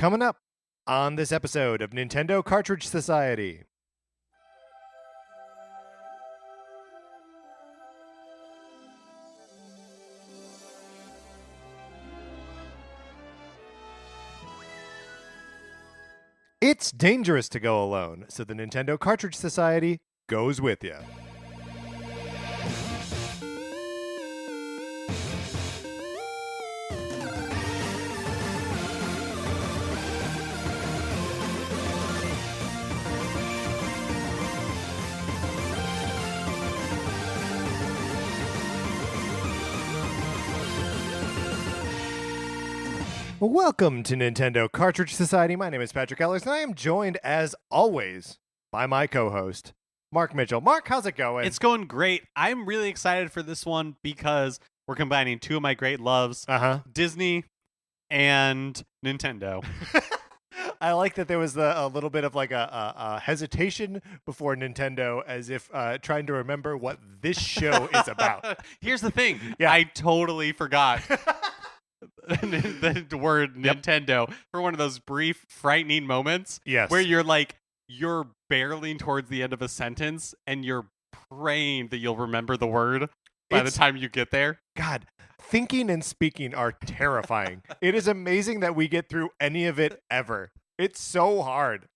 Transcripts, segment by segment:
Coming up on this episode of Nintendo Cartridge Society. It's dangerous to go alone, so the Nintendo Cartridge Society goes with you. Welcome to Nintendo Cartridge Society. My name is Patrick Ellers, and I am joined, as always, by my co-host, Mark Mitchell. Mark, how's it going? It's going great. I'm really excited for this one because we're combining two of my great loves, Disney and Nintendo. I like that there was a little bit of like a hesitation before Nintendo, as if trying to remember what this show is about. Here's the thing. Yeah. I totally forgot the word Nintendo for one of those brief, frightening moments where you're barreling towards the end of a sentence and you're praying that you'll remember the word by the time you get there. God, thinking and speaking are terrifying. It is amazing that we get through any of it ever. It's so hard.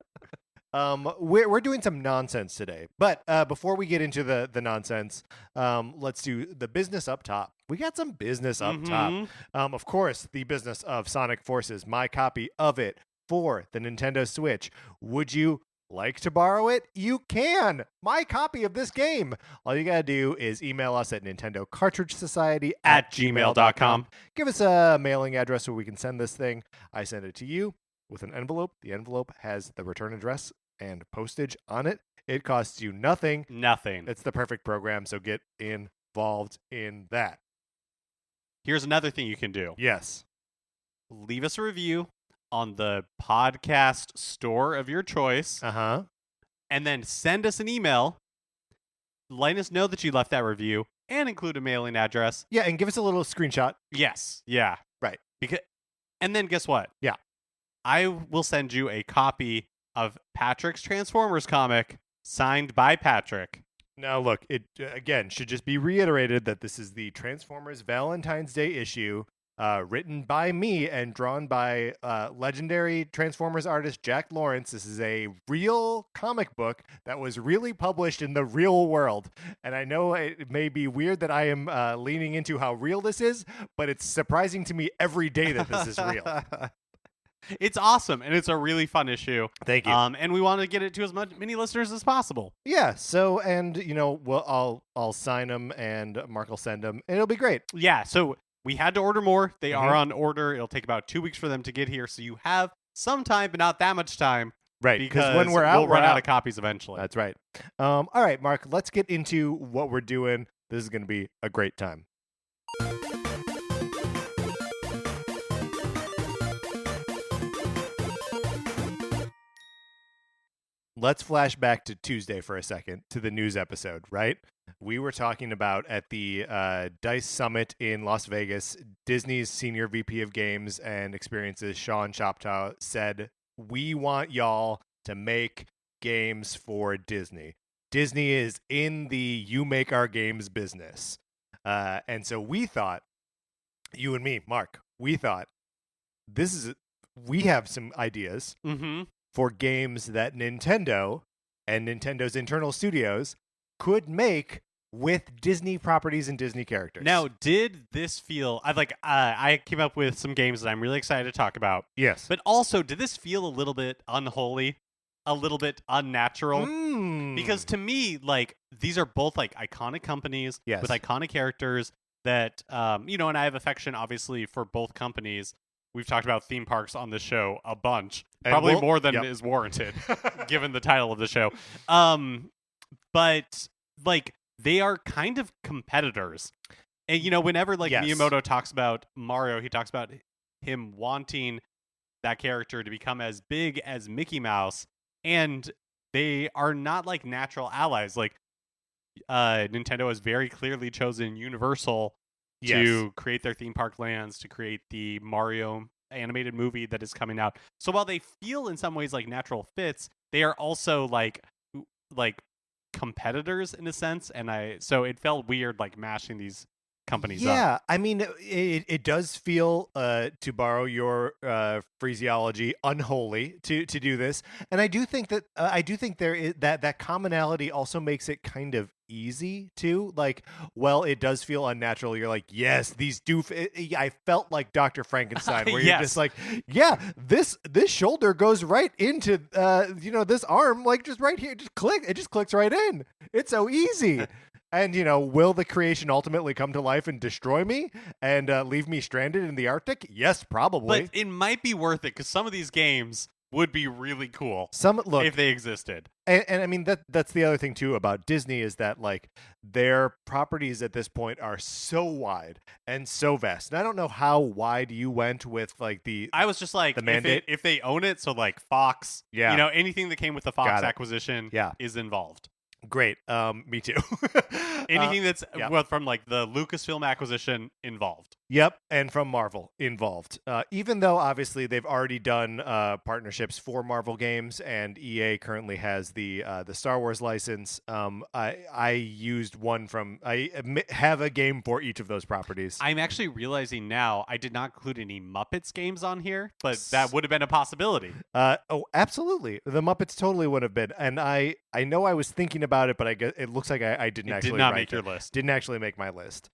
We're doing some nonsense today, but before we get into the nonsense, let's do the business up top. We got some business up top. Of course, the business of Sonic Forces, my copy of it for the Nintendo Switch. Would you like to borrow it? You can. My copy of this game. All you got to do is email us at nintendocartridgesociety@gmail.com. Give us a mailing address where we can send this thing. I send it to you with an envelope. The envelope has the return address and postage on it. It costs you nothing. Nothing. It's the perfect program, so get involved in that. Here's another thing you can do. Yes. Leave us a review on the podcast store of your choice. And then send us an email. Let us know that you left that review and include a mailing address. Yeah, and give us a little screenshot. Yes. Yeah. Right. And then guess what? Yeah. I will send you a copy of Patrick's Transformers comic signed by Patrick. Now, look, it again should just be reiterated that this is the Transformers Valentine's Day issue, written by me and drawn by legendary Transformers artist Jack Lawrence. This is a real comic book that was really published in the real world. And I know it may be weird that I am leaning into how real this is, but it's surprising to me every day that this is real. It's awesome, and it's a really fun issue. Thank you. And we want to get it to as many listeners as possible. Yeah. So, and I'll sign them, and Mark will send them, and it'll be great. Yeah. So we had to order more. They are on order. It'll take about 2 weeks for them to get here. So you have some time, but not that much time. Right. Because when we're out, we'll run out of copies eventually. That's right. All right, Mark. Let's get into what we're doing. This is going to be a great time. Let's flash back to Tuesday for a second, to the news episode, right? We were talking about at the DICE Summit in Las Vegas, Disney's Senior VP of Games and Experiences, Sean Choptaw, said, "We want y'all to make games for Disney. Disney is in the you make our games business." And so we thought, you and me, Mark, we thought, we have some ideas for games that Nintendo and Nintendo's internal studios could make with Disney properties and Disney characters. Now, did this feel... I came up with some games that I'm really excited to talk about. Yes. But also, did this feel a little bit unholy? A little bit unnatural? Because to me, these are both, iconic companies with iconic characters that, and I have affection, obviously, for both companies. We've talked about theme parks on this show a bunch. Probably more than is warranted, given the title of the show. But, they are kind of competitors. And, whenever, Miyamoto talks about Mario, he talks about him wanting that character to become as big as Mickey Mouse. And they are not, natural allies. Nintendo has very clearly chosen Universal to create their theme park lands, to create the Mario animated movie that is coming out. So while they feel in some ways like natural fits, they are also like competitors in a sense, and so it felt weird like mashing these companies up. I mean, it does feel, to borrow your phraseology, unholy to do this, and I do think that there is that commonality also makes it kind of easy too. Like, well, it does feel unnatural. You're like, yes, these I felt like Dr. Frankenstein, where you're just like, yeah, this shoulder goes right into this arm, like just right here, it just clicks right in. It's so easy. And, will the creation ultimately come to life and destroy me and leave me stranded in the Arctic? Yes, probably. But it might be worth it because some of these games would be really cool if they existed. And I mean, that's the other thing, too, about Disney is that, like, their properties at this point are so wide and so vast. And I don't know how wide you went with, like, I was just like, the mandate. If they own it, so, like, Fox, anything that came with the Fox acquisition is involved. Great. Me too. Anything that's from like the Lucasfilm acquisition involved. Yep, and from Marvel involved. Even though obviously they've already done partnerships for Marvel games, and EA currently has the Star Wars license. I used one from. I have a game for each of those properties. I'm actually realizing now I did not include any Muppets games on here, but that would have been a possibility. Oh, absolutely. The Muppets totally would have been, and I know I was thinking about it, but I guess it looks like I didn't actually. Did not make your list. Didn't actually make my list.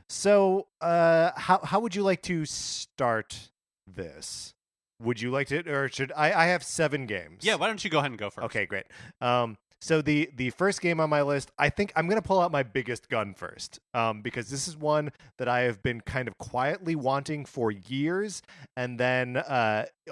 So how would you like to start this? Would you like to, or should I have 7 games? Yeah, why don't you go ahead and go first? Okay, great. So the first game on my list, I think I'm going to pull out my biggest gun first, because this is one that I have been kind of quietly wanting for years, and then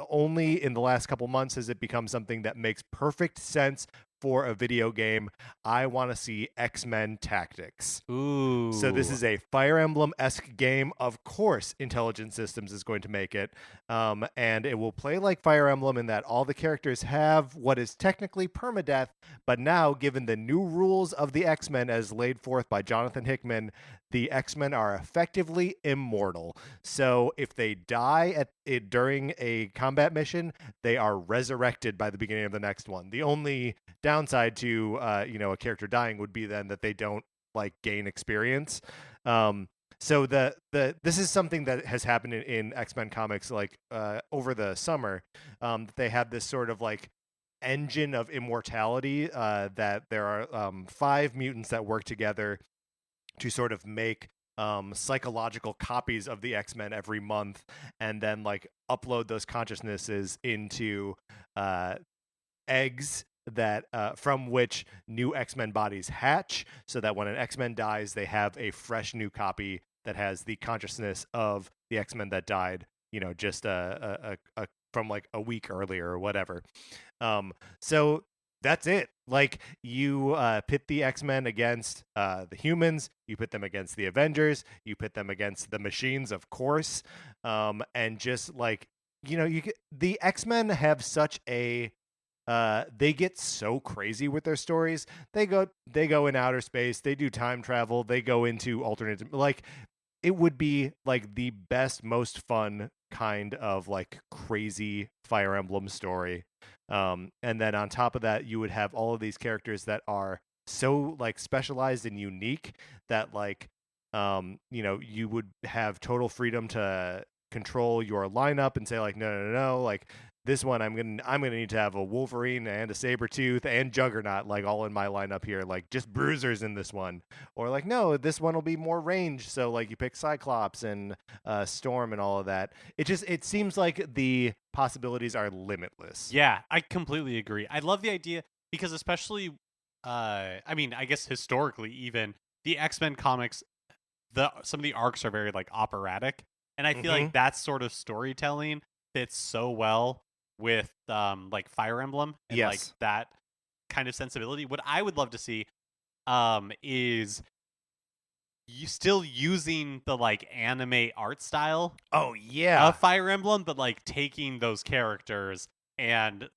only in the last couple months has it become something that makes perfect sense for a video game. I want to see X-Men Tactics. Ooh. So this is a Fire Emblem-esque game. Of course, Intelligent Systems is going to make it. And it will play like Fire Emblem in that all the characters have what is technically permadeath, but now, given the new rules of the X-Men as laid forth by Jonathan Hickman, the X-Men are effectively immortal. So if they die during a combat mission, they are resurrected by the beginning of the next one. The only downside to a character dying would be then that they don't gain experience. So this is something that has happened in X-Men comics over the summer. They have this sort of engine of immortality that there are 5 mutants that work together to sort of make psychological copies of the X-Men every month, and then upload those consciousnesses into eggs that from which new X-Men bodies hatch, so that when an X-Men dies, they have a fresh new copy that has the consciousness of the X-Men that died, just from a week earlier or whatever. So that's it. You pit the X-Men against the humans, you pit them against the Avengers, you pit them against the machines, of course, and just the X-Men have such a they get so crazy with their stories. They go in outer space, they do time travel, they go into alternate, it would be the best, most fun kind of crazy Fire Emblem story. And then on top of that, you would have all of these characters that are so specialized and unique that you would have total freedom to control your lineup and say no, this one I'm gonna need to have a Wolverine and a Sabretooth and Juggernaut all in my lineup here, just bruisers in this one, or no, this one will be more range, so you pick Cyclops and Storm and all of that. It seems like the possibilities are limitless. Yeah, I completely agree. I love the idea because especially I guess historically even the X-Men comics, some of the arcs are very operatic, and I feel like that sort of storytelling fits so well with Fire Emblem and that kind of sensibility. What I would love to see is you still using the anime art style of Fire Emblem, but taking those characters and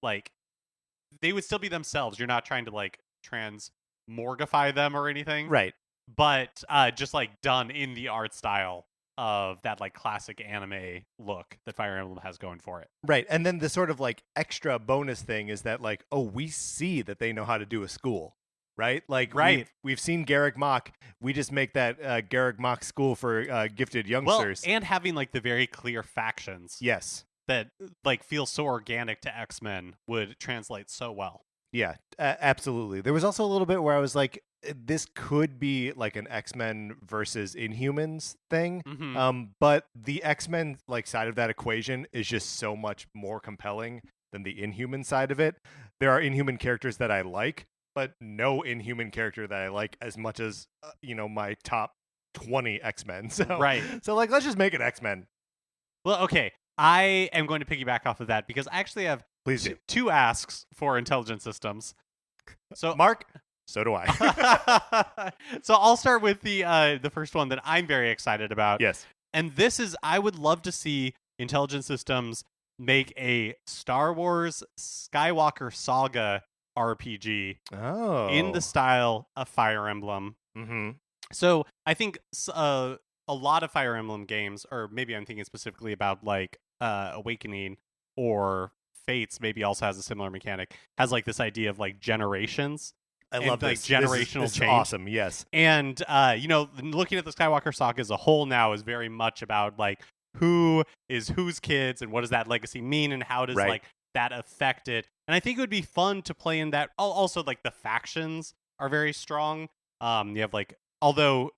they would still be themselves. You're not trying to transmorgify them or anything, right? But just done in the art style of that like classic anime look that Fire Emblem has going for it. Right. And then the sort of like extra bonus thing is that like, oh, we see that they know how to do a school. Right? Like, we've seen Garrick Mach. We just make that Garrick Mach school for gifted youngsters. Well, and having like the very clear factions. Yes. That like feel so organic to X-Men would translate so well. Yeah, absolutely. There was also a little bit where I was like, this could be like an X-Men versus Inhumans thing. Mm-hmm. But the X-Men like side of that equation is just so much more compelling than the Inhuman side of it. There are Inhuman characters that I like, but no Inhuman character that I like as much as my top 20 X-Men. So like, let's just make it X-Men. Well, okay. I am going to piggyback off of that because I actually have two asks for Intelligent Systems. So Mark, so do I. So I'll start with the first one that I'm very excited about. Yes. And this is, I would love to see Intelligent Systems make a Star Wars Skywalker Saga RPG in the style of Fire Emblem. Mm-hmm. So I think a lot of Fire Emblem games, or maybe I'm thinking specifically about like Awakening or Fates, maybe also has a similar mechanic, has like this idea of like generations. I love like this. Generational this is change. Awesome, yes. And looking at the Skywalker Saga as a whole now is very much about like who is whose kids and what does that legacy mean and how does like that affect it. And I think it would be fun to play in that. Also, like the factions are very strong. You have like, although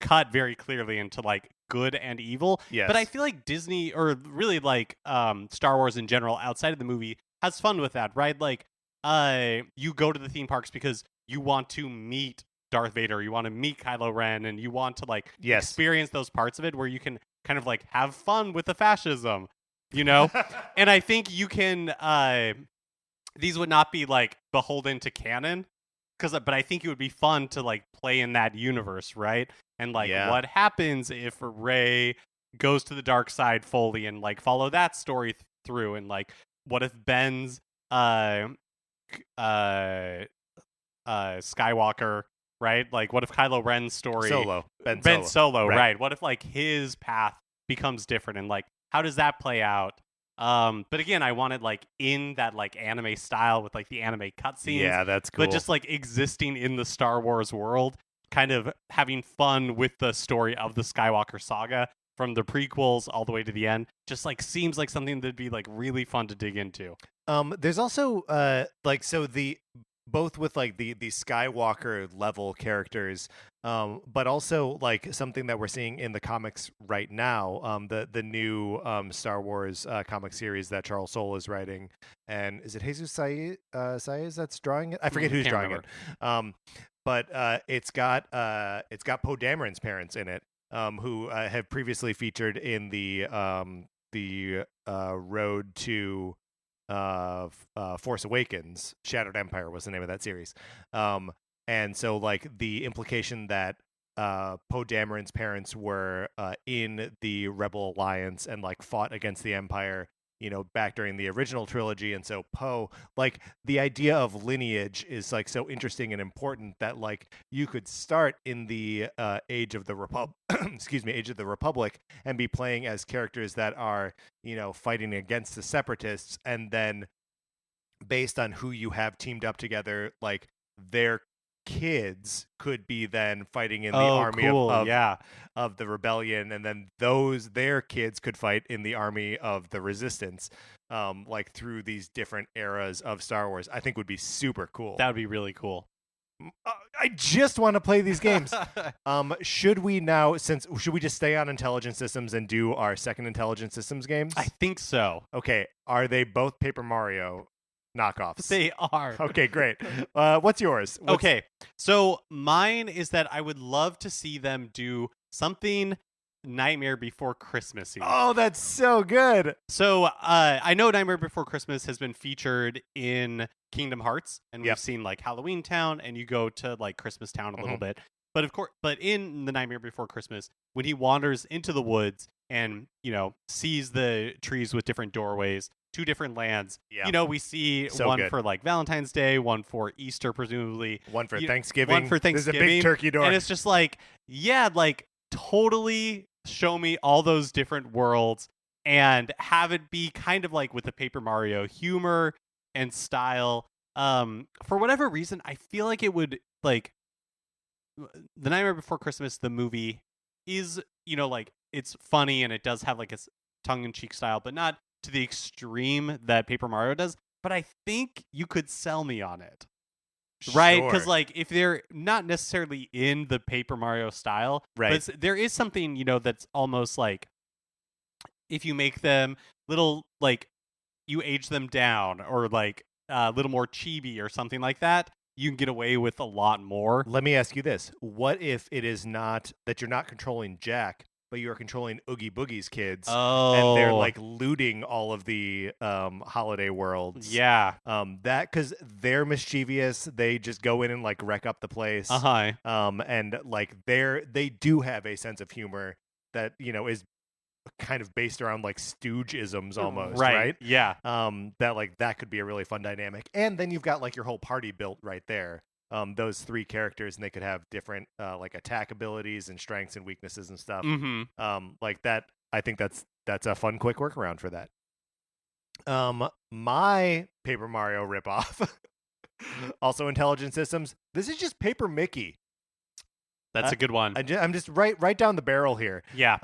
cut very clearly into like good and evil. Yes. But I feel like Disney, or really like Star Wars in general, outside of the movie, has fun with that, right? Like, you go to the theme parks because you want to meet Darth Vader, you want to meet Kylo Ren, and you want to like experience those parts of it where you can kind of like have fun with the fascism, And I think you can. These would not be like beholden to canon, but I think it would be fun to like play in that universe, right? And like, what happens if Rey goes to the dark side fully, and like follow that story through, and like, what if Ben's Skywalker, right? Like, what if Kylo Ren's story Ben Solo, right? What if like his path becomes different, and like, how does that play out? But again, I wanted like in that like anime style with like the anime cutscenes. Yeah, that's cool. But just like existing in the Star Wars world, kind of having fun with the story of the Skywalker saga from the prequels all the way to the end. Just like seems like something that'd be like really fun to dig into. There's also both with like the Skywalker level characters, but also like something that we're seeing in the comics right now, the new Star Wars comic series that Charles Soule is writing, and is it Jesus Saez that's drawing it? I forget who's drawing it. But it's got Poe Dameron's parents in it, who have previously featured in the Road to Force Awakens. Shattered Empire was the name of that series. And so like the implication that Poe Dameron's parents were in the Rebel Alliance and like fought against the Empire, back during the original trilogy. And so Poe, like the idea of lineage is like so interesting and important that like you could start in the Age of the Republic and be playing as characters that are, fighting against the Separatists, and then based on who you have teamed up together, like their kids could be then fighting in the army of the rebellion, and then their kids could fight in the army of the resistance, like through these different eras of Star Wars. I think would be super cool. That would be really cool. I just want to play these games. Should we just stay on Intelligent Systems and do our second Intelligent Systems games? I think so. Okay, are they both Paper Mario knockoffs? They are. Okay, great. What's yours? Okay, so mine is that I would love to see them do something Nightmare Before Christmas. Oh, that's so good. So I know Nightmare Before Christmas has been featured in Kingdom Hearts, and we've seen like Halloween Town, and you go to like Christmas Town a little bit. But but in the Nightmare Before Christmas, when he wanders into the woods and sees the trees with different doorways, two different lands. Yeah. We see one for like Valentine's Day, one for Easter, presumably. One for Thanksgiving. One for Thanksgiving. There's a big turkey door. And it's just like, like totally show me all those different worlds and have it be kind of like with the Paper Mario humor and style. For whatever reason, I feel like it would like The Nightmare Before Christmas, the movie is, like it's funny and it does have like a tongue-in-cheek style, but not to the extreme that Paper Mario does. But I think you could sell me on it. Right? Because like if they're not necessarily in the Paper Mario style, right? But there is something, that's almost like if you make them little, like you age them down or like a little more chibi or something like that, you can get away with a lot more. Let me ask you this. What if it is not that you're not controlling Jack, but you are controlling Oogie Boogie's kids, and they're like looting all of the holiday worlds? Yeah. That because they're mischievous, they just go in and like wreck up the place. And like they do have a sense of humor that is kind of based around like Stooge-isms almost, right? Yeah. That could be a really fun dynamic, and then you've got like your whole party built right there. Those three characters, and they could have different like attack abilities and strengths and weaknesses and stuff. Like that. I think that's a fun, quick workaround for that. My Paper Mario ripoff, also Intelligent Systems. This is just Paper Mickey. That's a good one. I'm just right down the barrel here. Yeah.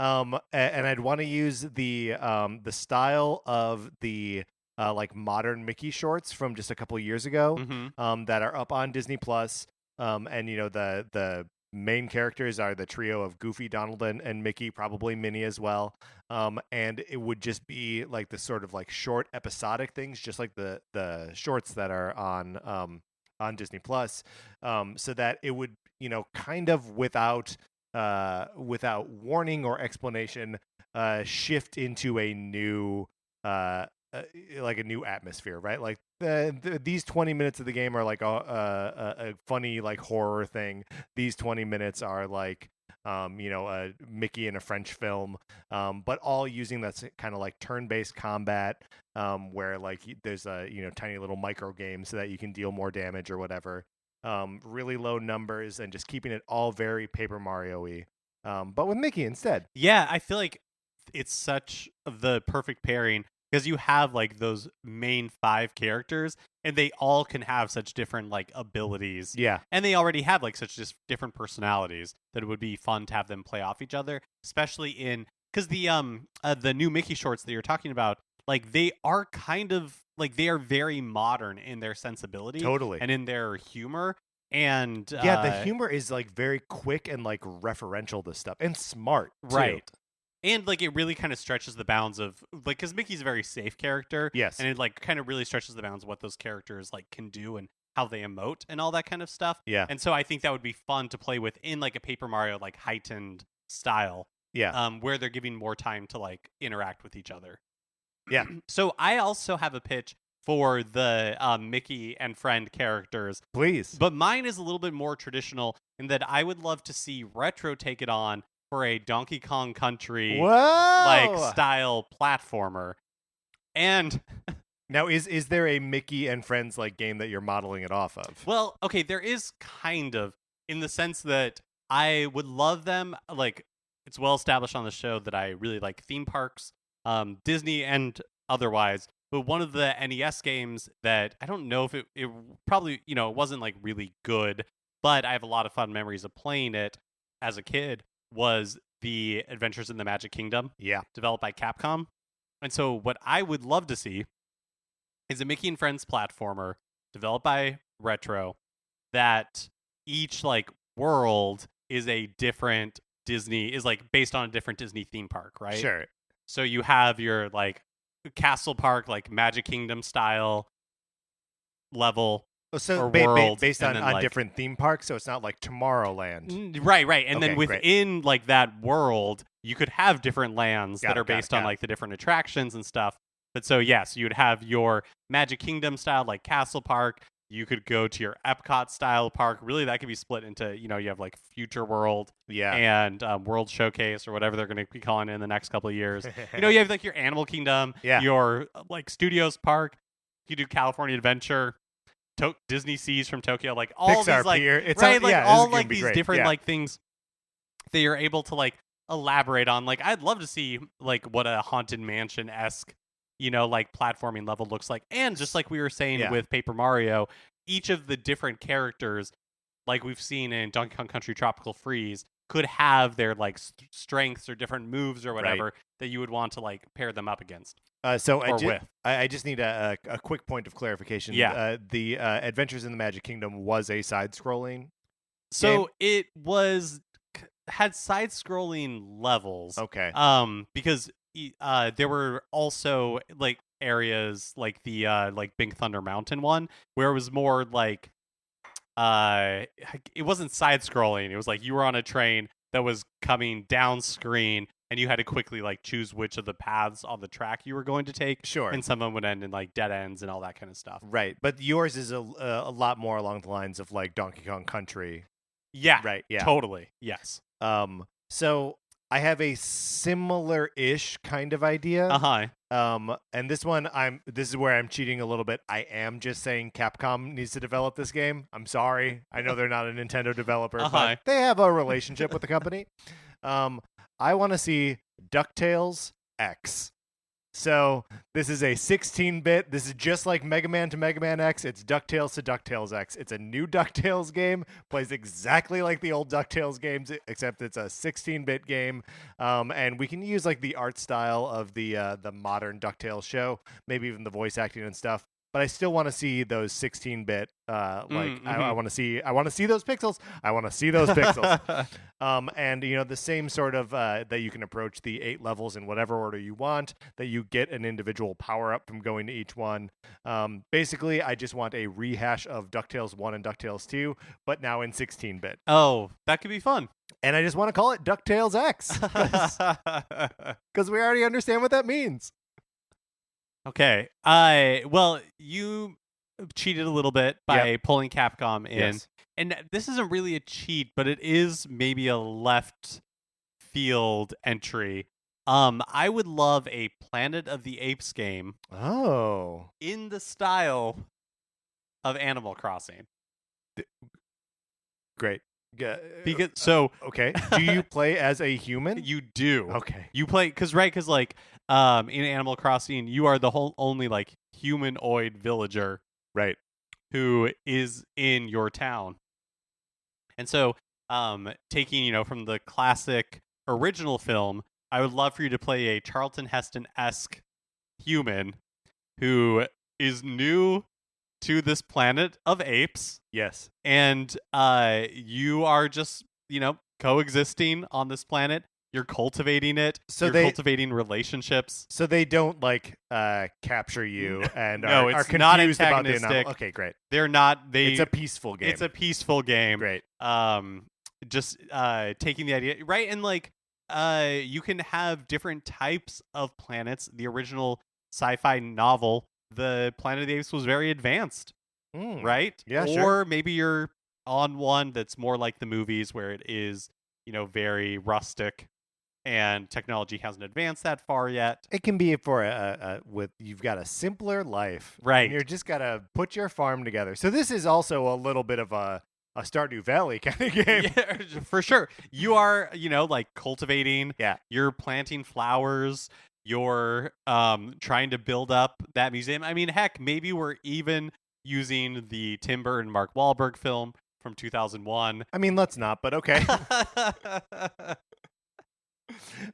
And I'd want to use the style of the like modern Mickey shorts from just a couple of years ago, that are up on Disney Plus. And the main characters are the trio of Goofy, Donald, and Mickey, probably Minnie as well. And it would just be like the sort of like short episodic things, just like the shorts that are on Disney Plus, so that it would kind of without warning or explanation, shift into a new like a new atmosphere, right? Like these 20 minutes of the game are like a funny like horror thing. These 20 minutes are like a Mickey in a French film, but all using that kind of like turn-based combat, where like there's a tiny little micro game so that you can deal more damage or whatever. Really low numbers and just keeping it all very Paper Mario-y, but with Mickey instead. Yeah, I feel like it's such the perfect pairing because you have like those main 5 characters and they all can have such different like abilities. Yeah. And they already have like such just different personalities that it would be fun to have them play off each other, especially because the new Mickey shorts that you're talking about, like they are kind of like they are very modern in their sensibility, totally, and in their humor. And the humor is like very quick and like referential to stuff and smart, too. Right? And like it really kind of stretches the bounds of like because Mickey's a very safe character, yes, and it like kind of really stretches the bounds of what those characters like can do and how they emote and all that kind of stuff. Yeah, and so I think that would be fun to play with in like a Paper Mario like heightened style. Yeah, where they're giving more time to like interact with each other. Yeah. So I also have a pitch for the Mickey and Friend characters. Please. But mine is a little bit more traditional in that I would love to see Retro take it on for a Donkey Kong Country like style platformer. And now is there a Mickey and Friends like game that you're modeling it off of? Well, okay, there is kind of, in the sense that I would love them, like it's well established on the show that I really like theme parks, Disney and otherwise. But one of the NES games that I don't know if it probably, it wasn't like really good, but I have a lot of fun memories of playing it as a kid, was the Adventures in the Magic Kingdom. Yeah. Developed by Capcom. And so what I would love to see is a Mickey and Friends platformer developed by Retro that each like world is a different Disney, is like based on a different Disney theme park, right? Sure. So you have your like Castle Park, like Magic Kingdom style level. So based on like, different theme parks, so it's not like Tomorrowland. Right. And then within like that world, you could have different lands that are based on like the different attractions and stuff. But so yes, you'd have your Magic Kingdom style like Castle Park. You could go to your Epcot style park. Really, that could be split into, you have like Future World and World Showcase or whatever they're going to be calling it in the next couple of years. You have like your Animal Kingdom, your like Studios Park. You do California Adventure. Disney Seas from Tokyo, like all Pixar these like Pier. It's right, like all like these different like things that you're able to like elaborate on, like, I'd love to see like what a Haunted Mansion-esque, like platforming level looks like. And just like we were saying with Paper Mario, each of the different characters, like we've seen in Donkey Kong Country Tropical Freeze, could have their like strengths or different moves or whatever that you would want to like pair them up against. So I just need a quick point of clarification. Yeah. The Adventures in the Magic Kingdom was a side-scrolling So game? it had side-scrolling levels. Okay. Because there were also like areas like the like Big Thunder Mountain one where it was more like it wasn't side-scrolling. It was like you were on a train that was coming down screen, and you had to quickly like choose which of the paths on the track you were going to take. Sure. And some of them would end in like dead ends and all that kind of stuff. Right. But yours is a lot more along the lines of like Donkey Kong Country. Yeah. Right. Yeah. Totally. Yes. So I have a similar-ish kind of idea. And this one, this is where I'm cheating a little bit. I am just saying Capcom needs to develop this game. I'm sorry. I know they're not a Nintendo developer, but they have a relationship with the company. I want to see DuckTales X. So this is a 16-bit. This is just like Mega Man to Mega Man X. It's DuckTales to DuckTales X. It's a new DuckTales game. Plays exactly like the old DuckTales games, except it's a 16-bit game. And we can use like the art style of the modern DuckTales show, maybe even the voice acting and stuff. But I still want to see those 16-bit. I want to see those pixels. I want to see those pixels. And the same sort of that you can approach the 8 levels in whatever order you want. That you get an individual power up from going to each one. Basically, I just want a rehash of DuckTales 1 and DuckTales 2, but now in 16-bit. Oh, that could be fun. And I just want to call it DuckTales X because we already understand what that means. Okay. Well, you cheated a little bit by pulling Capcom in. Yes. And this isn't really a cheat, but it is maybe a left field entry. I would love a Planet of the Apes game. Oh. In the style of Animal Crossing. Great. Okay. Do you play as a human? You do. Okay. You play because like in Animal Crossing, you are the only like humanoid villager, right, who is in your town. And so, taking from the classic original film, I would love for you to play a Charlton Heston-esque human who is new to this planet of apes. Yes. And you are just, coexisting on this planet. You're cultivating it. You're cultivating relationships. So they don't capture you and no, are confused not about the anomaly. Okay, great. They're not. It's a peaceful game. It's a peaceful game. Great. Just taking the idea right, and you can have different types of planets. The original sci-fi novel, the Planet of the Apes, was very advanced, right? Yeah, or maybe you're on one that's more like the movies, where it is, very rustic, and technology hasn't advanced that far yet. It can be for you've got a simpler life, right? And you're just gotta put your farm together. So this is also a little bit of a Stardew Valley kind of game. Yeah, for sure. You are, cultivating. Yeah. You're planting flowers. You're trying to build up that museum. I mean, heck, maybe we're even using the Tim Burton Mark Wahlberg film from 2001. I mean, let's not, but okay.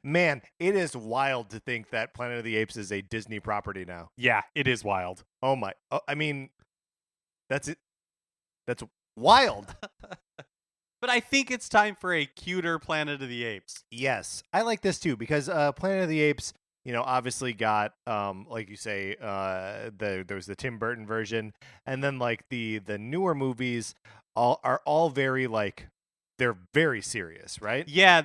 Man, it is wild to think that Planet of the Apes is a Disney property now. Yeah, it is wild. Oh my. Oh, I mean, that's it. That's wild. But I think it's time for a cuter Planet of the Apes. Yes. I like this too because Planet of the Apes, obviously got like you say, there was the Tim Burton version, and then like the newer movies are all very they're very serious, right? Yeah,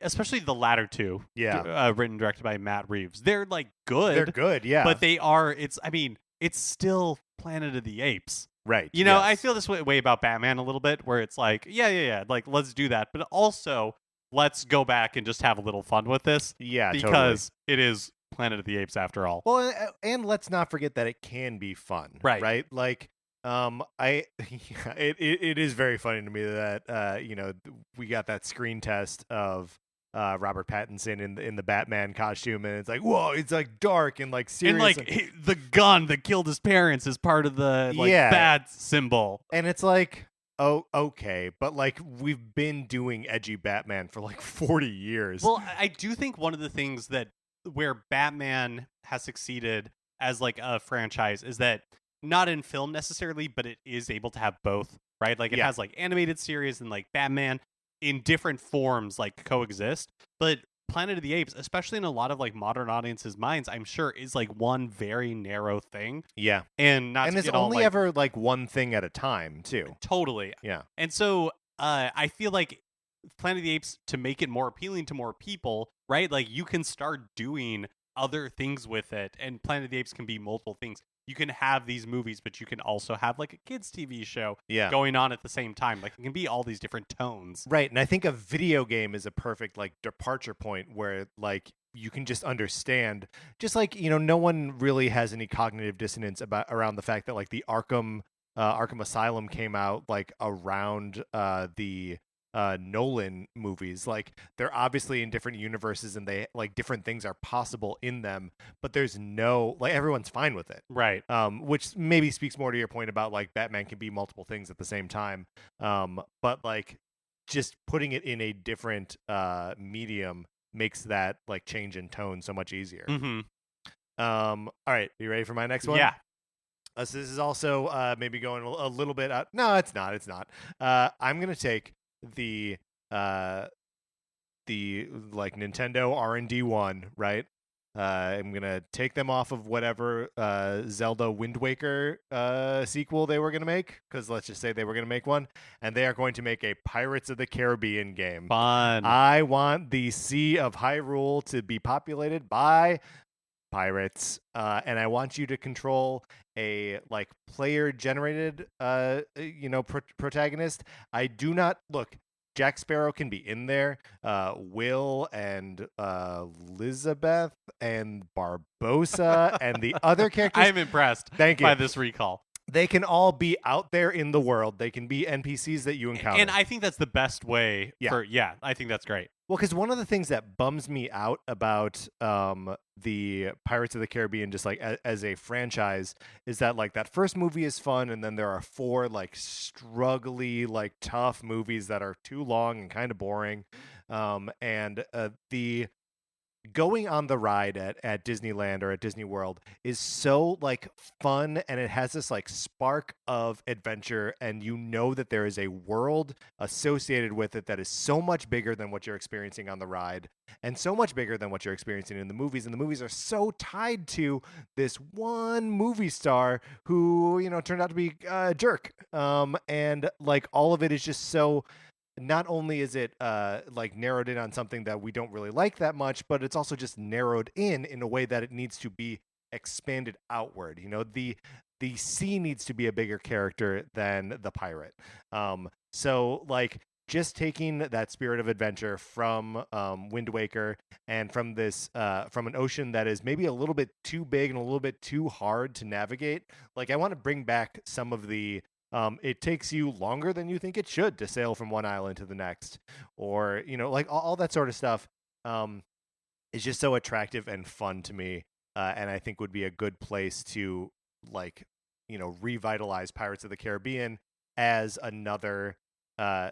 especially the latter two. Yeah. Written and directed by Matt Reeves. They're good. They're good, yeah. But it's still Planet of the Apes. Right. Yes. I feel this way about Batman a little bit, where it's like, yeah, like let's do that, but also let's go back and just have a little fun with this. Yeah, because it is Planet of the Apes after all. Well, and let's not forget that it can be fun, right? Like, it is very funny to me that we got that screen test of Robert Pattinson in the Batman costume, and it's like, whoa, it's like dark and like serious, and like the gun that killed his parents is part of the bad symbol, and it's like, oh, okay, but like we've been doing edgy Batman for like 40 years. Well, I do think one of the things that where Batman has succeeded as like a franchise is that not in film necessarily, but it is able to have both, right? Like it has like animated series and like Batman in different forms like coexist. But Planet of the Apes, especially in a lot of like modern audiences' minds, I'm sure is like one very narrow thing. Yeah. And it's only ever like one thing at a time too. Totally. Yeah. And so I feel like Planet of the Apes, to make it more appealing to more people, right? Like you can start doing other things with it, and Planet of the Apes can be multiple things. You can have these movies, but you can also have like a kids TV show going on at the same time. Like it can be all these different tones. Right. And I think a video game is a perfect like departure point where like you can just understand, just like, no one really has any cognitive dissonance around the fact that like the Arkham Asylum came out like around the Nolan movies. Like they're obviously in different universes and they like different things are possible in them, but there's no like everyone's fine with it, right? Which maybe speaks more to your point about like Batman can be multiple things at the same time, but like just putting it in a different medium makes that like change in tone so much easier. All right, you ready for my next one? Yeah. So this is also maybe going a little bit out. No, it's not. I'm gonna take the like Nintendo R&D one, right? I'm gonna take them off of whatever Zelda Wind Waker sequel they were gonna make, because let's just say they were gonna make one, and they are going to make a Pirates of the Caribbean game. Fun. I want the Sea of Hyrule to be populated by pirates, and I want you to control a like player generated protagonist. I do not look. Jack Sparrow can be in there. Will and Elizabeth and Barbossa and the other characters. I'm impressed by this recall. They can all be out there in the world. They can be NPCs that you encounter. And I think that's the best way I think that's great. Well, because one of the things that bums me out about the Pirates of the Caribbean, just like as a franchise, is that like that first movie is fun, and then there are 4 like struggly, like tough movies that are too long and kind of boring, and the going on the ride at Disneyland or at Disney World is so like fun, and it has this like spark of adventure, and that there is a world associated with it that is so much bigger than what you're experiencing on the ride, and so much bigger than what you're experiencing in the movies. And the movies are so tied to this one movie star who turned out to be a jerk, and like all of it is just so. Not only is it like narrowed in on something that we don't really like that much, but it's also just narrowed in a way that it needs to be expanded outward. The sea needs to be a bigger character than the pirate. So like just taking that spirit of adventure from Wind Waker and from this from an ocean that is maybe a little bit too big and a little bit too hard to navigate. Like I want to bring back some of the it takes you longer than you think it should to sail from one island to the next, or like all that sort of stuff is just so attractive and fun to me, and I think would be a good place to like revitalize Pirates of the Caribbean as another. I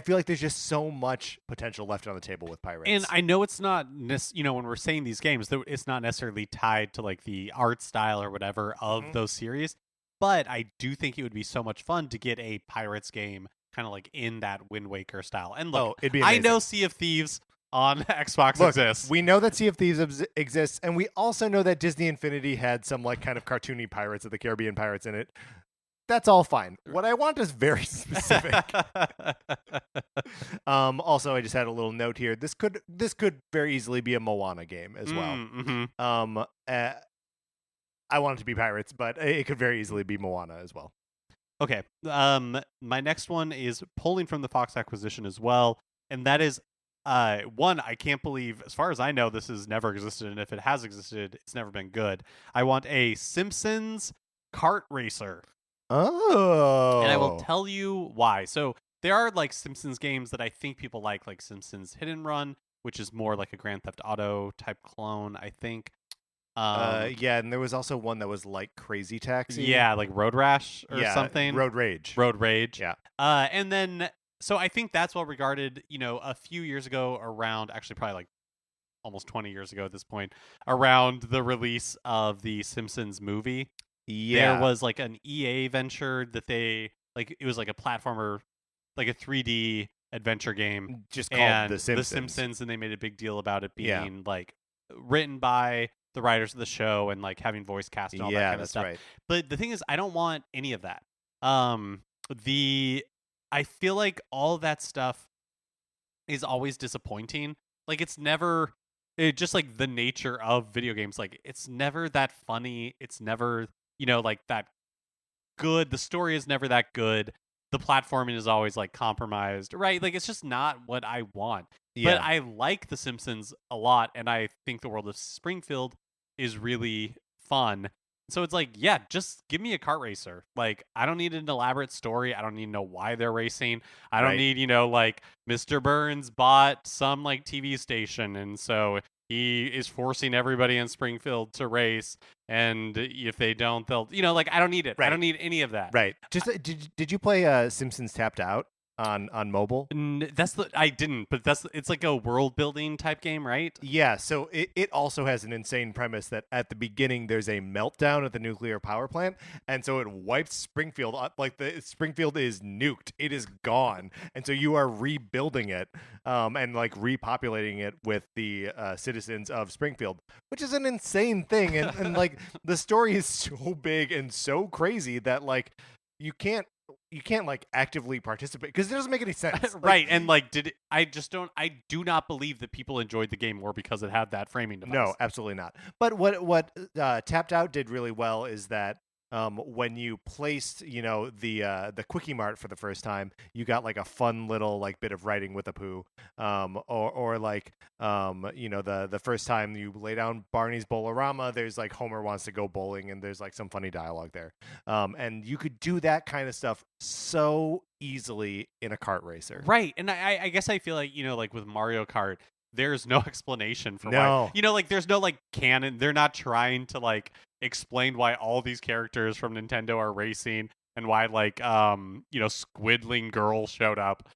feel like there's just so much potential left on the table with Pirates. And I know it's not, when we're saying these games, it's not necessarily tied to like the art style or whatever of those series. But I do think it would be so much fun to get a Pirates game kind of like in that Wind Waker style. And look, it'd be amazing. I know Sea of Thieves on Xbox exists. We know that Sea of Thieves exists, and we also know that Disney Infinity had some like kind of cartoony Pirates of the Caribbean pirates in it. That's all fine. What I want is very specific. Also, I just had a little note here. This could very easily be a Moana game as well. Mm-hmm. I want it to be Pirates, but it could very easily be Moana as well. Okay. My next one is pulling from the Fox acquisition as well, and that is one, I can't believe, as far as I know, this has never existed, and if it has existed, it's never been good. I want a Simpsons kart racer. Oh. And I will tell you why. So there are like Simpsons games that I think people like Simpsons Hit and Run, which is more like a Grand Theft Auto type clone, I think. Yeah, and there was also one that was like Crazy Taxi. Yeah, like Road Rash or something. Road Rage. Road Rage. Yeah. And then, so I think that's well regarded, a few years ago around, actually probably like almost 20 years ago at this point, around the release of the Simpsons movie. Yeah. There was like an EA venture that it was like a platformer, like a 3D adventure game. Just called The Simpsons. The Simpsons, and they made a big deal about it being like written by the writers of the show and like having voice cast and all that kind of stuff. Right. But the thing is, I don't want any of that. I feel like all that stuff is always disappointing. Like it's just like the nature of video games. Like it's never that funny. It's never, like that good. The story is never that good. The platforming is always like compromised, right? Like it's just not what I want. Yeah. But I like The Simpsons a lot, and I think the world of Springfield is really fun. So it's like, yeah, just give me a kart racer. Like, I don't need an elaborate story. I don't need to know why they're racing. I don't need, like Mr. Burns bought some like TV station, and so he is forcing everybody in Springfield to race. And if they don't, they'll, like, I don't need it. Right. I don't need any of that. Right. Just did you play Simpsons Tapped Out on mobile? I didn't, but it's like a world building type game, right? Yeah, so it also has an insane premise that at the beginning there's a meltdown at the nuclear power plant, and so it wipes Springfield up. Like Springfield is nuked, it is gone, and so you are rebuilding it and like repopulating it with the citizens of Springfield, which is an insane thing, and like the story is so big and so crazy that like you can't like actively participate because it doesn't make any sense. Right. And like, I do not believe that people enjoyed the game more because it had that framing device. No, absolutely not. But what Tapped Out did really well is that when you placed, the Quickie Mart for the first time, you got like a fun little like bit of writing with Apu, or like the first time you lay down Barney's Bowl-O-Rama, there's like Homer wants to go bowling, and there's like some funny dialogue there, and you could do that kind of stuff so easily in a kart racer, right? And I guess I feel like like with Mario Kart, there's no explanation for why. Like there's no like canon. They're not trying to like explain why all these characters from Nintendo are racing and why like Squidling Girl showed up.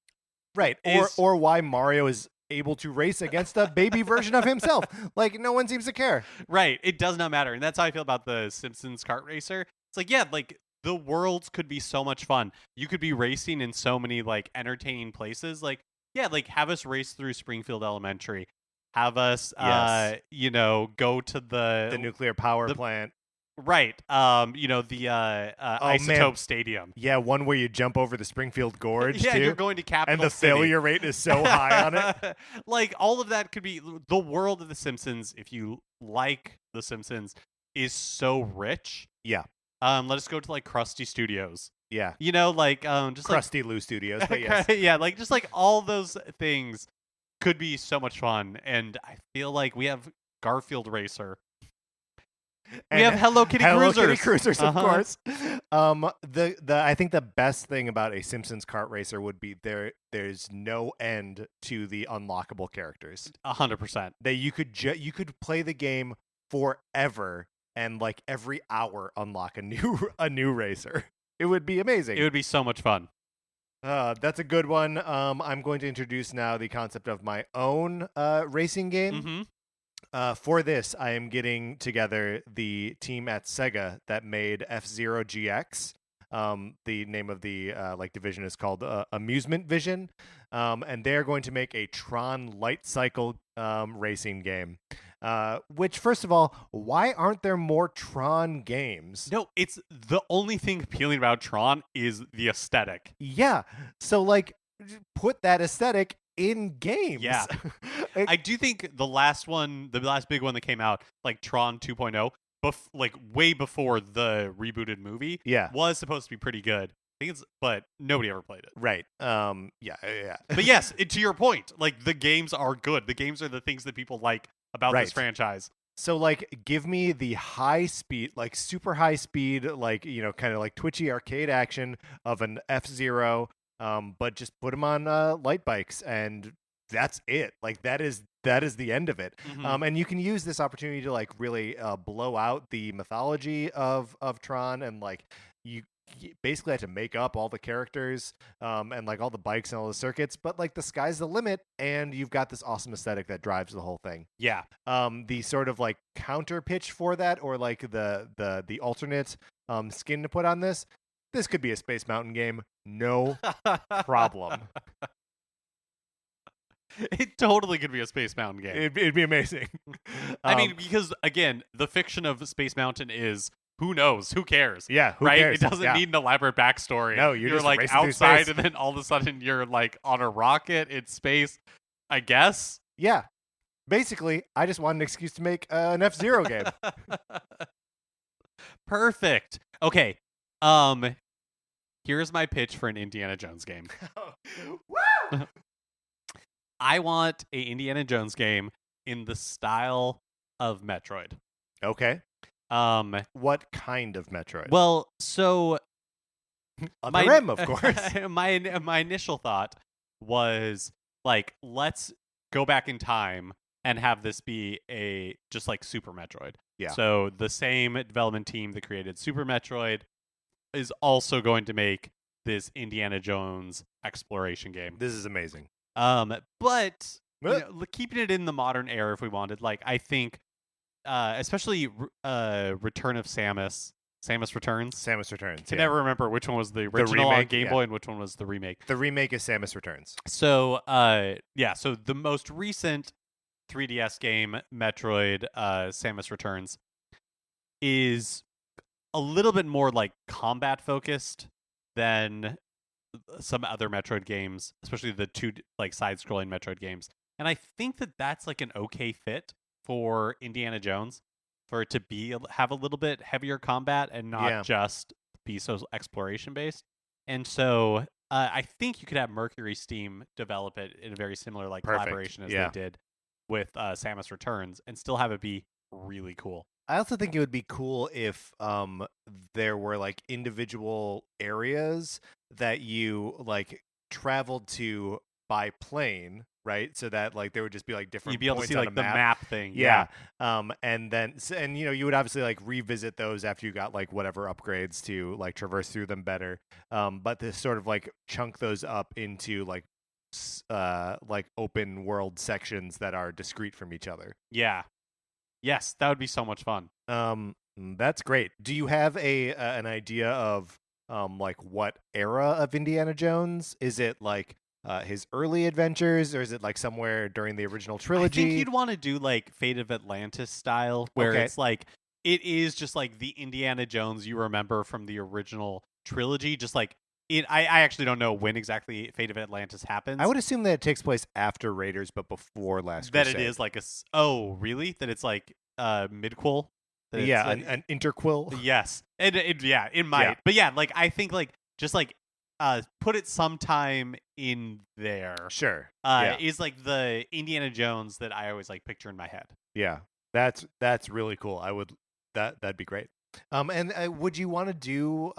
Right. Or why Mario is able to race against a baby version of himself. Like no one seems to care. Right. It does not matter. And that's how I feel about the Simpsons Kart Racer. It's like, yeah, like the worlds could be so much fun. You could be racing in so many like entertaining places. Like, yeah, like have us race through Springfield Elementary. Have us, go to the nuclear power plant. Right. The Isotope Stadium. Yeah, one where you jump over the Springfield Gorge, yeah, too. You're going to Capital And the City. failure rate is so high on it. Like, all of that could be... The world of The Simpsons, if you like The Simpsons, is so rich. Yeah. Let us go to, like, Krusty Studios. Yeah. just Krusty like, Lou Studios, but yes. Yeah, like, just like all those things could be so much fun. And I feel like we have Garfield Racer. We have Hello Kitty Cruisers, of course. I think the best thing about a Simpsons kart racer would be there's no end to the unlockable characters. 100%. That you could play the game forever and like every hour unlock a new racer. It would be amazing. It would be so much fun. That's a good one. I'm going to introduce now the concept of my own racing game. Mm-hmm. For this, I am getting together the team at Sega that made F-Zero GX. The name of the division is called Amusement Vision, and they're going to make a Tron Light Cycle racing game. Which, first of all, why aren't there more Tron games? No, it's the only thing appealing about Tron is the aesthetic. Yeah, so like put that aesthetic in games. Yeah. I do think the last big one that came out, like Tron 2.0, way before the rebooted movie, was supposed to be pretty good. I think but nobody ever played it. Right. Yeah. But yes, to your point, like the games are good. The games are the things that people like about this franchise. So like give me the high speed, like super high speed, like, kind of like twitchy arcade action of an F-Zero but just put them on light bikes, and that's it. Like that is the end of it. Mm-hmm. And you can use this opportunity to like really blow out the mythology of Tron, and like you basically had to make up all the characters and like all the bikes and all the circuits, but like the sky's the limit, and you've got this awesome aesthetic that drives the whole thing. Yeah. The sort of like counter pitch for that, or like the alternate skin to put on this could be a Space Mountain game, no problem. It totally could be a Space Mountain game. It'd be amazing. I mean, because again, the fiction of Space Mountain is, who knows? Who cares? Yeah, who right? cares? It doesn't need an elaborate backstory. No, you're just like racing through outside, space. and then all of a sudden you're like on a rocket in space. I guess. Yeah, basically, I just want an excuse to make an F-Zero game. Perfect. Okay. Here's my pitch for an Indiana Jones game. Woo! I want a Indiana Jones game in the style of Metroid. Okay. What kind of Metroid? Well, so Other M, of course. my initial thought was like, let's go back in time and have this be a just like Super Metroid. Yeah. So the same development team that created Super Metroid is also going to make this Indiana Jones exploration game. This is amazing. But keeping it in the modern era if we wanted, like I think especially Return of Samus Returns. Samus Returns. I never remember which one was the original remake, on Game Boy and which one was the remake. The remake is Samus Returns. So, so the most recent 3DS game, Metroid Samus Returns, is a little bit more like combat focused than some other Metroid games, especially the two like side-scrolling Metroid games. And I think that that's like an okay fit for Indiana Jones, for it to have a little bit heavier combat and not just be so exploration based. And so I think you could have Mercury Steam develop it in a very similar like collaboration as they did with Samus Returns, and still have it be really cool. I also think it would be cool if there were like individual areas that you like traveled to by plane, right? So that like there would just be like different. You'd be able points to see on like a the map thing. Yeah. And then you would obviously like revisit those after you got like whatever upgrades to like traverse through them better. But to sort of like chunk those up into like open world sections that are discrete from each other. Yeah. Yes, that would be so much fun. That's great. Do you have an idea of like what era of Indiana Jones? Is it like his early adventures, or is it like somewhere during the original trilogy? I think you'd want to do like Fate of Atlantis style, where it's like it is just like the Indiana Jones you remember from the original trilogy, just like I actually don't know when exactly Fate of Atlantis happens. I would assume that it takes place after Raiders, but before Last That Crusade. it is like oh, really? That it's like midquel? Yeah, like, an interquel. Yes. It might. Yeah. But yeah, like I think like just like put it sometime in there. Sure. Is like the Indiana Jones that I always like picture in my head. Yeah. That's really cool. I would that'd be great. And would you want to do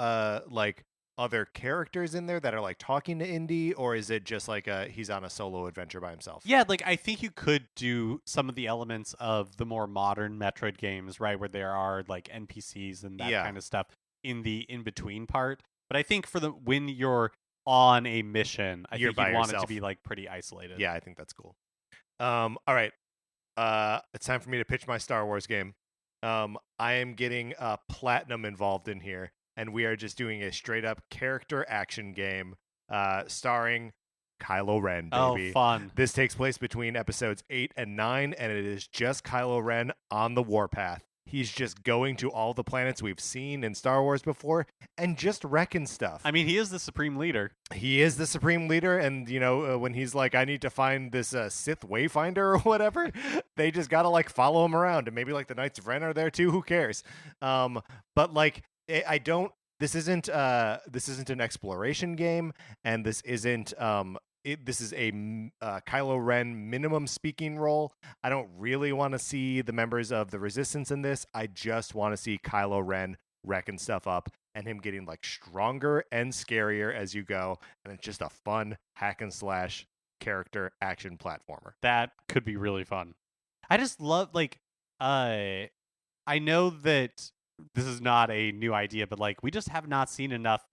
like other characters in there that are like talking to Indy, or is it just like he's on a solo adventure by himself? Yeah, like I think you could do some of the elements of the more modern Metroid games, right, where there are like NPCs and that kind of stuff in the in-between part. But I think for when you're on a mission, I think you'd want it to be like pretty isolated. Yeah, I think that's cool. All right. It's time for me to pitch my Star Wars game. I am getting Platinum involved in here, and we are just doing a straight up character action game starring Kylo Ren, baby. Oh, fun. This takes place between episodes 8 and 9, and it is just Kylo Ren on the warpath. He's just going to all the planets we've seen in Star Wars before and just wrecking stuff. I mean, he is the supreme leader. He is the supreme leader, and, when he's like, I need to find this Sith Wayfinder or whatever, they just gotta, like, follow him around, and maybe, like, the Knights of Ren are there, too. Who cares? But, like, this isn't an exploration game, and this isn't this is a Kylo Ren minimum speaking role. I don't really want to see the members of the Resistance in this. I just want to see Kylo Ren wrecking stuff up. and him getting like stronger and scarier as you go, and it's just a fun hack and slash character action platformer. That could be really fun. I just love I know that this is not a new idea, but like we just have not seen enough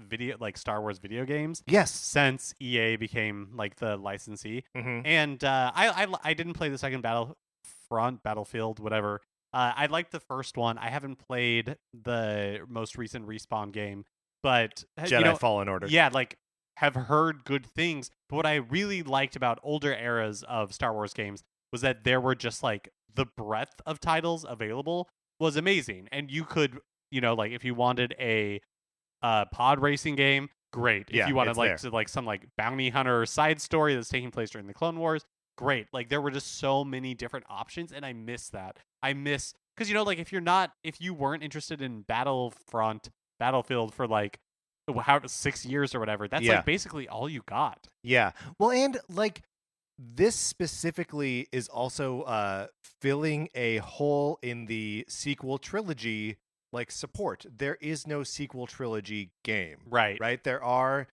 Star Wars video games. Yes, since EA became like the licensee, and I didn't play the second Battlefield, whatever. I liked the first one. I haven't played the most recent Respawn game, but Jedi Fallen Order. Yeah, like have heard good things. But what I really liked about older eras of Star Wars games was that there were just like the breadth of titles available was amazing, and you could, like if you wanted a pod racing game, great. If you wanted some like bounty hunter side story that's taking place during the Clone Wars, great. Like there were just so many different options, and I miss that. Because like if you weren't interested in Battlefield for like 6 years or whatever, that's like basically all you got. Yeah. Well, and like this specifically is also filling a hole in the sequel trilogy like support. There is no sequel trilogy game. Right. There are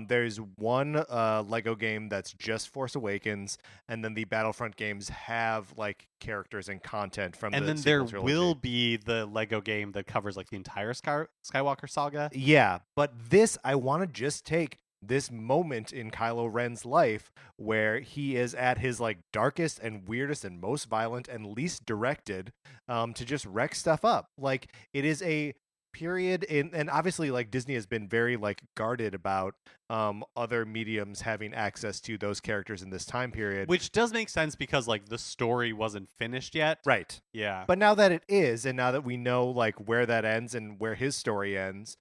there's one Lego game that's just Force Awakens, and then the Battlefront games have like characters and content from and the then there trilogy. Will be the Lego game that covers like the entire Skywalker saga. Yeah, but this, I want to just take this moment in Kylo Ren's life where he is at his like darkest and weirdest and most violent and least directed to just wreck stuff up. Like it is a period and obviously like Disney has been very like guarded about other mediums having access to those characters in this time period, which does make sense because like the story wasn't finished yet. Right. Yeah. But now that it is, and now that we know like where that ends and where his story ends,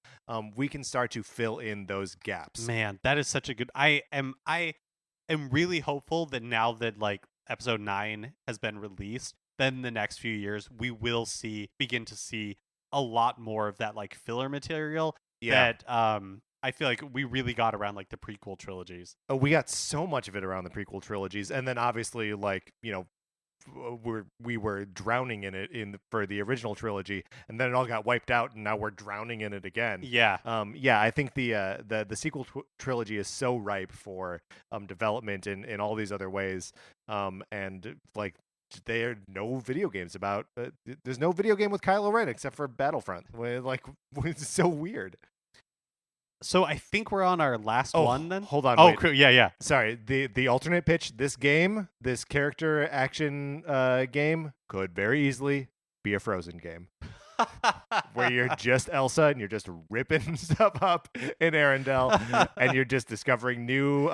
we can start to fill in those gaps. Man, that is such a good I am really hopeful that now that like episode 9 has been released, then the next few years we will begin to see a lot more of that like filler material that I feel like we really got around like the prequel trilogies. Oh, we got so much of it around the prequel trilogies, and then obviously like we were drowning in it for the original trilogy, and then it all got wiped out, and now we're drowning in it again. Yeah. I think the sequel trilogy is so ripe for development in all these other ways, and like. There are no video games about. There's no video game with Kylo Ren except for Battlefront. It's so weird. So I think we're on our last one then. Hold on. Oh, yeah. Sorry. The alternate pitch. This character action game, could very easily be a Frozen game. Where you're just Elsa and you're just ripping stuff up in Arendelle and you're just discovering new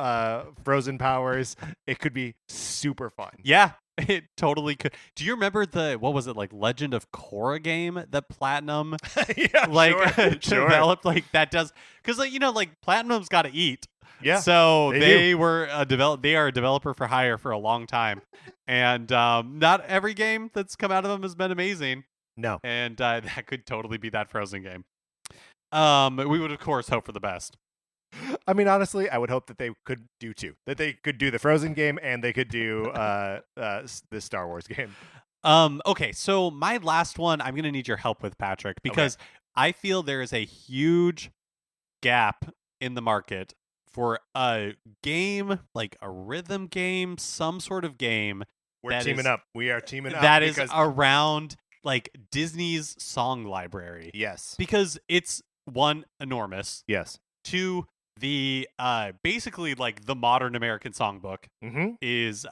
Frozen powers. It could be super fun. Yeah, it totally could. Do you remember what was it, like Legend of Korra game that Platinum developed? Like that does, because like Platinum's got to eat. Yeah. So they are a developer for hire for a long time, and not every game that's come out of them has been amazing. No. And that could totally be that Frozen game. We would, of course, hope for the best. I mean, honestly, I would hope that they could do two. That they could do the Frozen game and they could do the Star Wars game. Okay, so my last one, I'm going to need your help with, Patrick, because I feel there is a huge gap in the market for a game, like a rhythm game, some sort of game. We're teaming up. We are teaming up. That is around like Disney's song library. Yes. Because it's one, enormous. Yes. Two, the basically like the modern American songbook is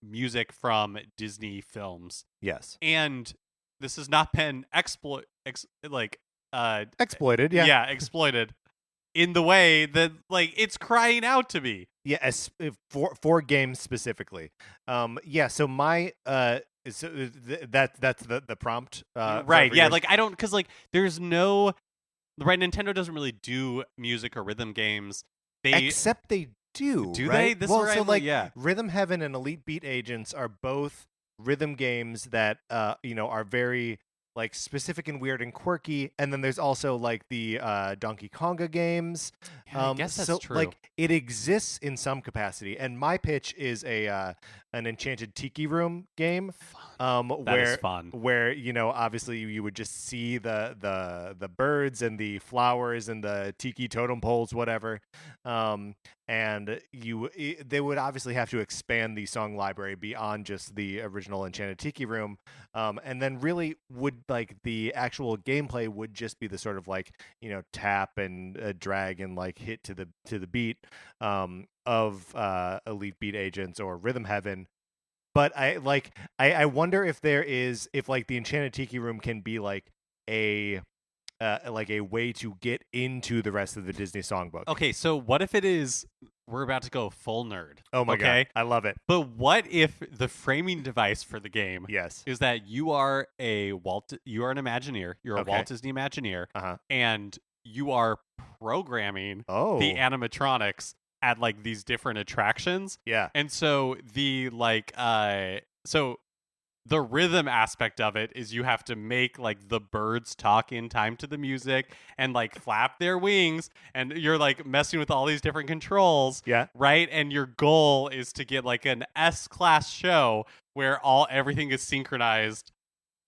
music from Disney films. Yes. And this has not been exploited. Yeah. Yeah, exploited in the way that like it's crying out to be. Yeah, for games specifically. So my that's the prompt. Right. Yeah. Like I don't, because like there's no right. Nintendo doesn't really do music or rhythm games. Except they do. Do right? they? Rhythm Heaven and Elite Beat Agents are both rhythm games that are very like specific and weird and quirky, and then there's also like the Donkey Konga games. Yeah, I guess that's true. Like it exists in some capacity, and my pitch is an Enchanted Tiki Room game. Fun. That is fun. Where obviously you would just see the birds and the flowers and the tiki totem poles, whatever, and they would obviously have to expand the song library beyond just the original Enchanted Tiki Room, and then really would like the actual gameplay would just be the sort of like tap and drag and like hit to the beat of Elite Beat Agents or Rhythm Heaven. But I wonder if like the Enchanted Tiki Room can be like a way to get into the rest of the Disney Songbook. Okay, so what if it is we're about to go full nerd? Oh my god, I love it. But what if the framing device for the game is that you are an Imagineer, you're a Walt Disney Imagineer, and you are programming the animatronics at like these different attractions. Yeah. And so the the rhythm aspect of it is you have to make like the birds talk in time to the music and like flap their wings, and you're like messing with all these different controls. Yeah. Right? And your goal is to get like an S-class show where everything is synchronized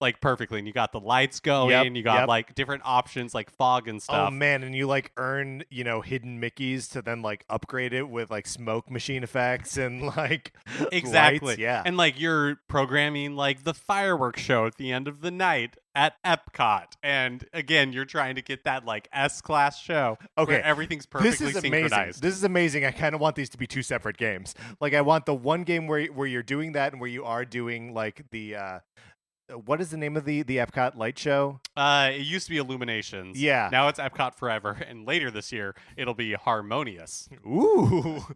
like perfectly, and you got the lights going, you got like different options like fog and stuff. Oh man, and you like earn hidden Mickeys to then like upgrade it with like smoke machine effects and like exactly lights. Yeah, and like you're programming like the fireworks show at the end of the night at Epcot, and again you're trying to get that like S-class show where everything's perfectly synchronized. This is amazing. I kind of want these to be two separate games. Like I want the one game where you're doing that and where you are doing like the what is the name of the Epcot light show? It used to be Illuminations. Yeah. Now it's Epcot Forever, and later this year it'll be Harmonious. Ooh.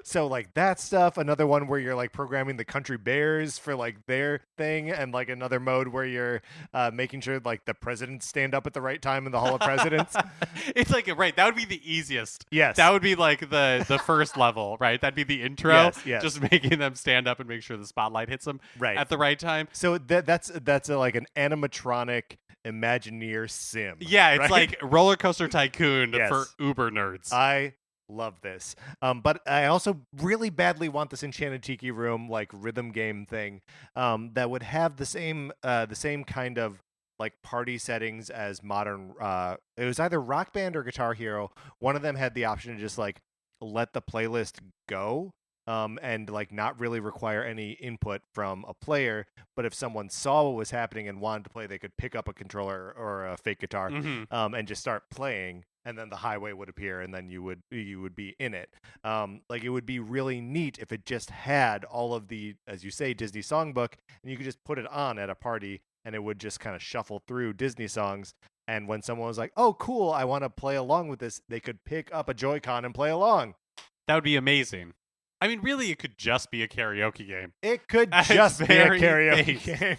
So like that stuff, another one where you're like programming the country bears for like their thing, and like another mode where you're making sure like the presidents stand up at the right time in the Hall of Presidents. It's like that would be the easiest. Yes, that would be like the first level, right? That'd be the intro. Yes. Just making them stand up and make sure the spotlight hits them at the right time. So that's like an animatronic Imagineer sim. Yeah, it's right? like Roller Coaster Tycoon for Uber nerds. I love this. But I also really badly want this Enchanted Tiki Room like rhythm game thing that would have the same kind of like party settings as modern it was either Rock Band or Guitar Hero. One of them had the option to just like let the playlist go and like not really require any input from a player, but if someone saw what was happening and wanted to play, they could pick up a controller or a fake guitar and just start playing, and then the highway would appear, and then you would be in it. Like it would be really neat if it just had all of the, as you say, Disney Songbook, and you could just put it on at a party, and it would just kind of shuffle through Disney songs. And when someone was like, "Oh, cool, I want to play along with this," they could pick up a Joy-Con and play along. That would be amazing. I mean, really, it could just be a karaoke game. It could just be a karaoke game.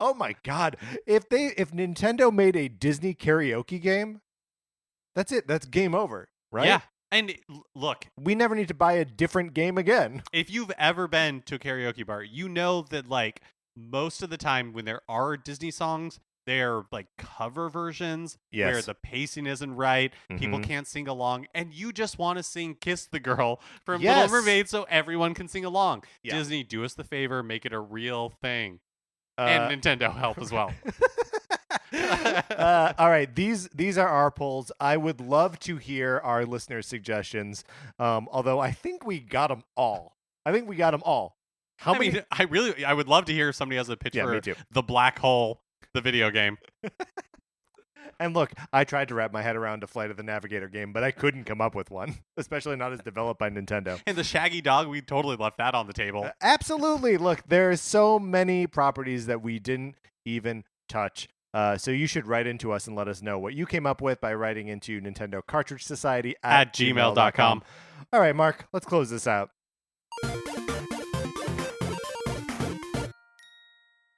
Oh my god! If Nintendo made a Disney karaoke game, that's it. That's game over, right? Yeah. And look, we never need to buy a different game again. If you've ever been to a karaoke bar, you know that like most of the time when there are Disney songs, they're like cover versions where the pacing isn't right, people can't sing along, and you just want to sing Kiss the Girl from Little Mermaid so everyone can sing along. Yeah. Disney, do us the favor, make it a real thing. And Nintendo, help as well. All right, these are our polls. I would love to hear our listeners' suggestions, although I think we got them all. How many? I would love to hear if somebody has a pitch for The Black Hole, the video game. And look, I tried to wrap my head around a Flight of the Navigator game, but I couldn't come up with one, especially not as developed by Nintendo. And the Shaggy Dog, we totally left that on the table. Absolutely. Look, there's so many properties that we didn't even touch. So you should write into us and let us know what you came up with by writing into Nintendo Cartridge Society at gmail.com. All right, Mark, let's close this out.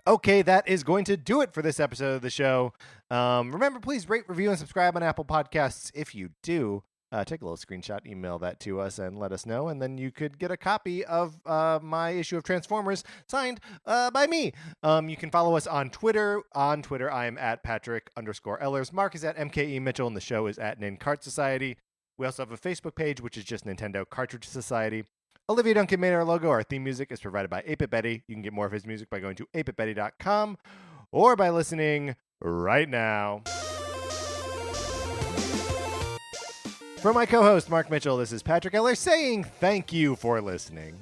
Okay, that is going to do it for this episode of the show. Remember, please rate, review, and subscribe on Apple Podcasts. If you do, take a little screenshot, email that to us, and let us know. And then you could get a copy of my issue of Transformers signed by me. You can follow us on Twitter. On Twitter, I am at Patrick_Ellers. Mark is at MKE Mitchell, and the show is at Nin Cart Society. We also have a Facebook page, which is just Nintendo Cartridge Society. Olivia Duncan made our logo. Our theme music is provided by 8-Bit Betty. You can get more of his music by going to 8bitbetty.com or by listening right now. For my co-host, Mark Mitchell, this is Patrick Eller saying thank you for listening.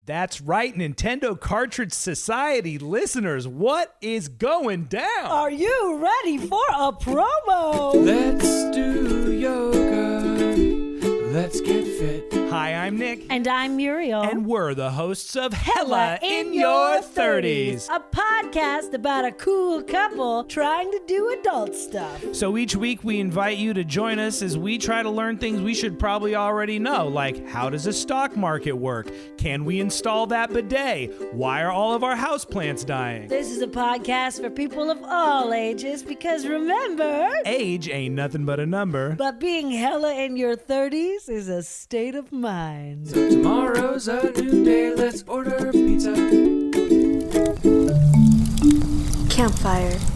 That's right, Nintendo Cartridge Society listeners, what is going down? Are you ready for a promo? Let's do yoga. Let's get fit. Hi, I'm Nick. And I'm Muriel. And we're the hosts of Hella in Your 30s. A podcast about a cool couple trying to do adult stuff. So each week we invite you to join us as we try to learn things we should probably already know, like how does a stock market work? Can we install that bidet? Why are all of our houseplants dying? This is a podcast for people of all ages because remember, age ain't nothing but a number. But being hella in your 30s is a state of mind. So tomorrow's a new day, let's order pizza. Campfire.